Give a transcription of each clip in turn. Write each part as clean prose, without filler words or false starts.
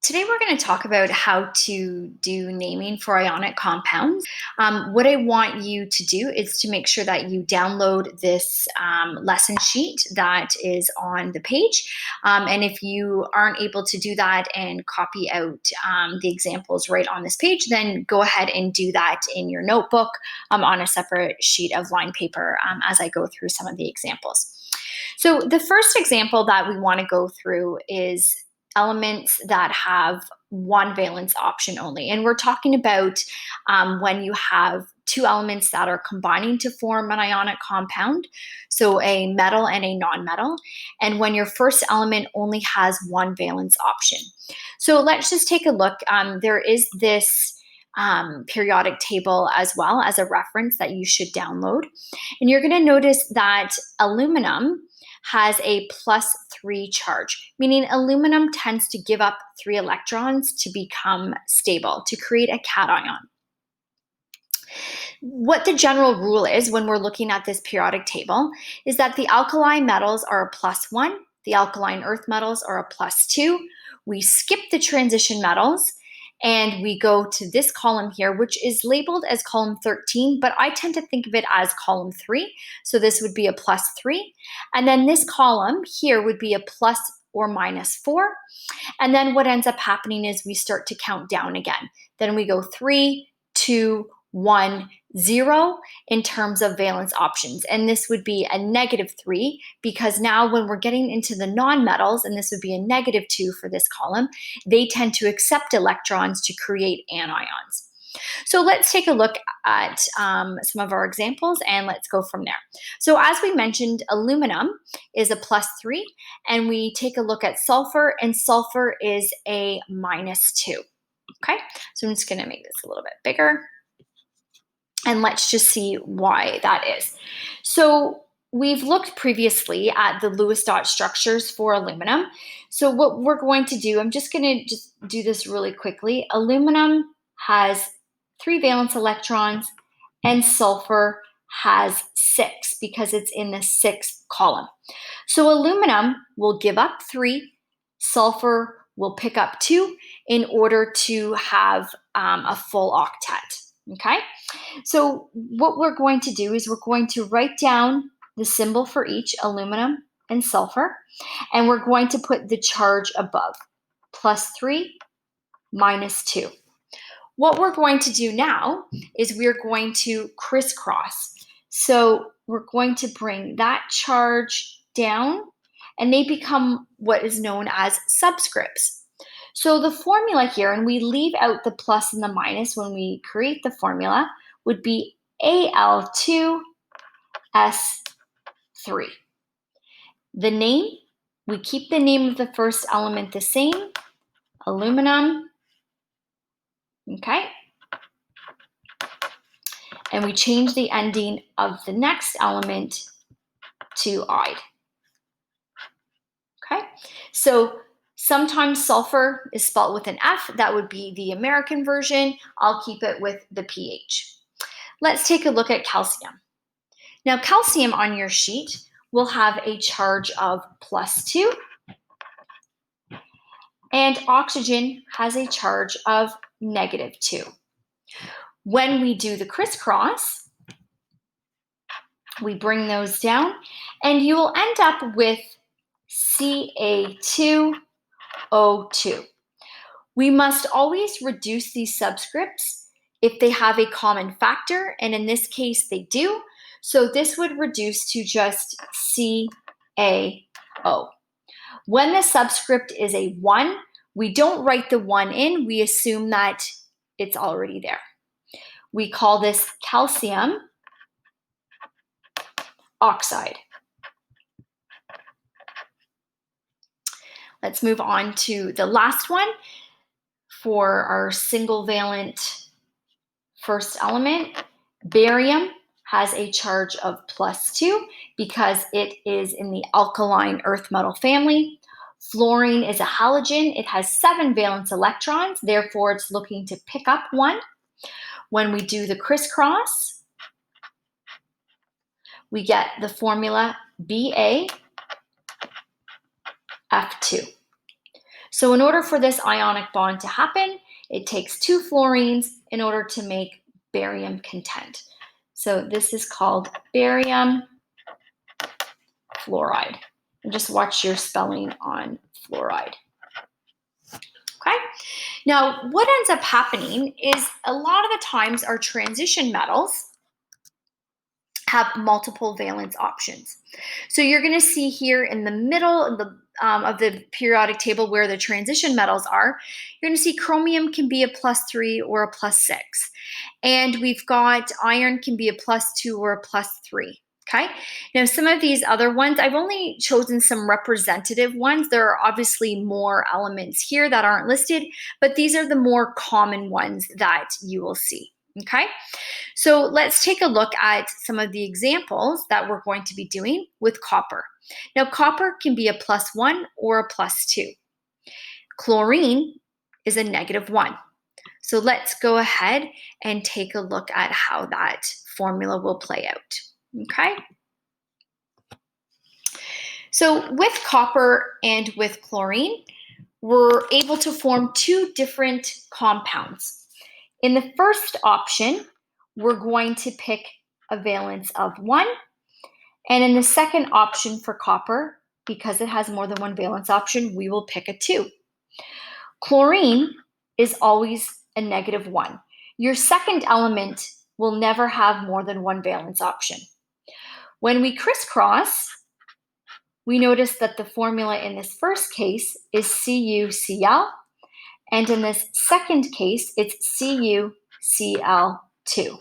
Today, we're going to talk about how to do naming for ionic compounds. What I want you to do is to make sure that you download this lesson sheet that is on the page. And if you aren't able to do that and copy out the examples right on this page, then go ahead and do that in your notebook on a separate sheet of line paper as I go through some of the examples. So the first example that we want to go through is elements that have one valence option only. And we're talking about when you have two elements that are combining to form an ionic compound, so a metal and a non-metal, and when your first element only has one valence option. So let's just take a look. There is this periodic table as well as a reference that you should download. And you're going to notice that aluminum has a +3 charge, meaning aluminum tends to give up 3 electrons to become stable, to create a cation. What the general rule is when we're looking at this periodic table is that the alkali metals are a +1, the alkaline earth metals are a +2. We skip the transition metals and we go to this column here, which is labeled as column 13, but I tend to think of it as column 3. So this would be a +3. And then this column here would be a plus or -4. And then what ends up happening is we start to count down again. Then we go 3, 2, 1, 0 in terms of valence options. And this would be a -3 because now when we're getting into the non-metals, and this would be a -2 for this column, they tend to accept electrons to create anions. So let's take a look at some of our examples and let's go from there. So as we mentioned, aluminum is a +3, and we take a look at sulfur, and sulfur is a -2. Okay, so I'm just going to make this a little bit bigger. And let's just see why that is. So we've looked previously at the Lewis dot structures for aluminum. So what we're going to do, I'm just going to do this really quickly. Aluminum has 3 valence electrons and sulfur has 6 because it's in the 6th column. So aluminum will give up 3, sulfur will pick up 2 in order to have a full octet. Okay, so what we're going to do is we're going to write down the symbol for each, aluminum and sulfur, and we're going to put the charge above, +3, -2. What we're going to do now is we're going to crisscross. So we're going to bring that charge down, and they become what is known as subscripts. So the formula here, and we leave out the plus and the minus when we create the formula, would be Al2S3. The name, we keep the name of the first element the same, aluminum, okay? And we change the ending of the next element to "ide." Okay, so sometimes sulfur is spelled with an F. That would be the American version. I'll keep it with the PH. Let's take a look at calcium. Now, calcium on your sheet will have a charge of +2, and oxygen has a charge of -2. When we do the crisscross, we bring those down, and you will end up with Ca2O2. We must always reduce these subscripts if they have a common factor, and in this case they do. So this would reduce to just CaO. When the subscript is a 1, we don't write the 1 in, we assume that it's already there. We call this calcium oxide. Let's move on to the last one for our single valent first element. Barium has a charge of +2 because it is in the alkaline earth metal family. Fluorine is a halogen. It has 7 valence electrons, therefore it's looking to pick up 1. When we do the crisscross, we get the formula BaF2. So in order for this ionic bond to happen, it takes 2 fluorines in order to make barium content. So this is called barium fluoride. And just watch your spelling on fluoride. Okay? Now, what ends up happening is a lot of the times our transition metals have multiple valence options. So you're going to see here in the middle of the periodic table where the transition metals are, you're going to see chromium can be a +3 or a +6. And we've got iron can be a +2 or a +3. Okay. Now, some of these other ones, I've only chosen some representative ones. There are obviously more elements here that aren't listed, but these are the more common ones that you will see. Okay. So let's take a look at some of the examples that we're going to be doing with copper. Now, copper can be a +1 or a +2. Chlorine is a -1. So let's go ahead and take a look at how that formula will play out. Okay. So with copper and with chlorine, we're able to form 2 different compounds. In the first option, we're going to pick a valence of 1. And in the second option for copper, because it has more than one valence option, we will pick a 2. Chlorine is always a -1. Your second element will never have more than one valence option. When we crisscross, we notice that the formula in this first case is CuCl, and in this second case, it's CuCl2.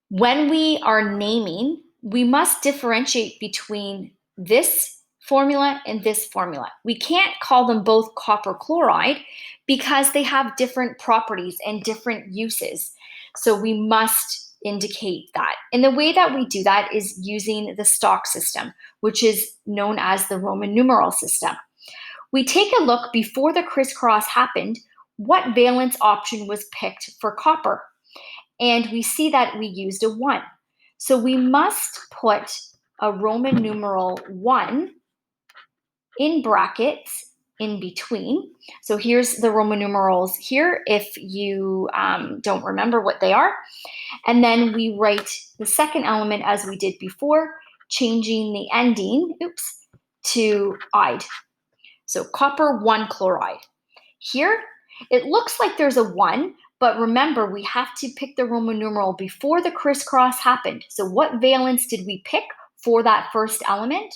When we are naming, we must differentiate between this formula and this formula. We can't call them both copper chloride because they have different properties and different uses. So we must indicate that. And the way that we do that is using the stock system, which is known as the Roman numeral system. We take a look before the crisscross happened, what valence option was picked for copper. And we see that we used a 1. So we must put a Roman numeral 1 in brackets in between. So here's the Roman numerals here if you don't remember what they are. And then we write the second element as we did before, changing the ending, to "ide." So copper 1 chloride. Here, it looks like there's a 1, but remember, we have to pick the Roman numeral before the crisscross happened. So what valence did we pick for that first element?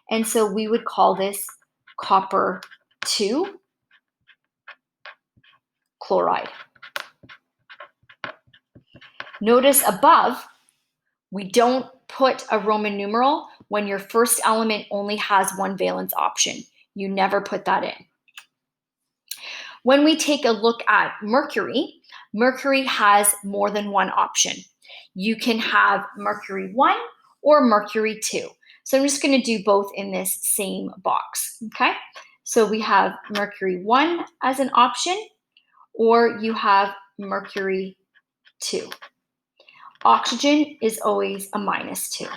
And so we would call this copper 2 chloride. Notice above, we don't put a Roman numeral when your first element only has one valence option. You never put that in. When we take a look at mercury, mercury has more than one option. You can have mercury 1 or mercury 2. So I'm just going to do both in this same box, okay? So we have mercury 1 as an option, or you have mercury 2. Oxygen is always a -2.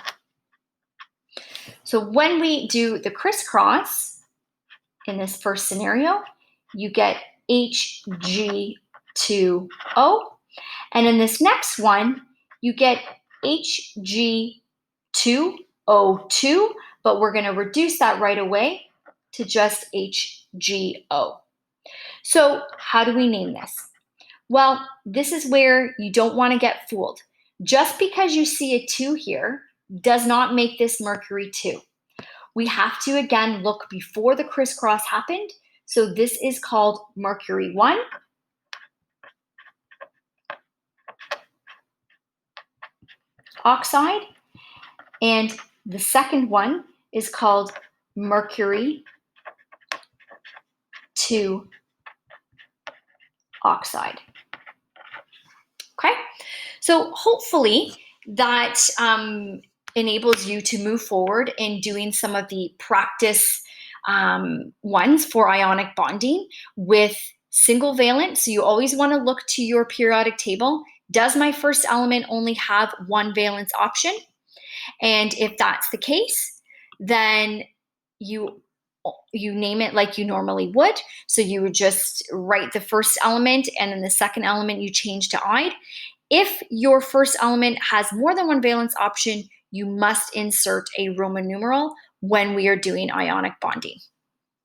So when we do the crisscross in this first scenario, you get Hg2O. And in this next one, you get Hg2O2, but we're going to reduce that right away to just HgO. So how do we name this? Well, this is where you don't want to get fooled. Just because you see a 2 here does not make this mercury 2. We have to, again, look before the crisscross happened. So this is called mercury 1. Oxide. And the second one is called mercury 2 oxide. Okay, so hopefully that enables you to move forward in doing some of the practice ones for ionic bonding with single valence. So you always want to look to your periodic table. Does my first element only have one valence option? And if that's the case, then you you name it like you normally would. So you would just write the first element, and then the second element you change to "ide." If your first element has more than one valence option, you must insert a Roman numeral when we are doing ionic bonding.